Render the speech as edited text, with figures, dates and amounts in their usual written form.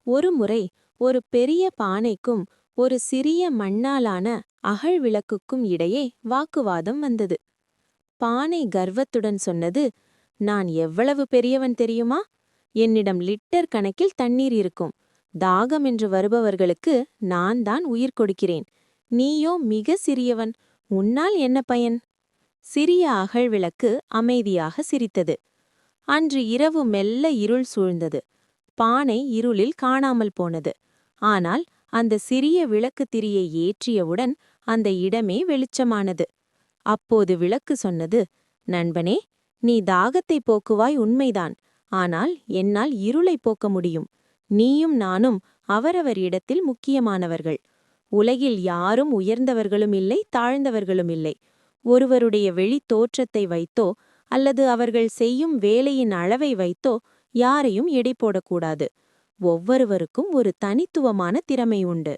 ஒருமுறை ஒரு பெரிய பானைக்கும் ஒரு சிறிய மண்ணாலான அகல் விளக்குக்கும் இடையே வாக்குவாதம் வந்தது. பானை கர்வத்துடன் சொன்னது, நான் எவ்வளவு பெரியவன் தெரியுமா? என்னிடம் லிட்டர் கணக்கில் தண்ணீர் இருக்கும். தாகம் என்று வருபவர்களுக்கு நான் தான் உயிர் கொடுக்கிறேன். நீயோ மிக சிறியவன். உன்னால் என்ன பயன்? சிறிய அகல் விளக்கு அமைதியாக சிரித்தது. அன்று இரவு மெல்ல இருள் சூழ்ந்தது. பானை இருளில் காணாமல் போனது. ஆனால் அந்த சிறிய விளக்கு திரியை ஏற்றியவுடன் அந்த இடமே வெளிச்சமானது. அப்போது விளக்கு சொன்னது, நண்பனே, நீ தாகத்தை போக்குவாய் உண்மைதான். ஆனால் என்னால் இருளை போக்க முடியும். நீயும் நானும் அவரவர் இடத்தில் முக்கியமானவர்கள். உலகில் யாரும் உயர்ந்தவர்களும் இல்லை, தாழ்ந்தவர்களும் இல்லை. ஒருவருடைய வெளி தோற்றத்தை வைத்தோ அல்லது அவர்கள் செய்யும் வேலையின் அளவை வைத்தோ யாரையும் எடை போடக்கூடாது. ஒவ்வொருவருக்கும் ஒரு தனித்துவமான திறமை உண்டு.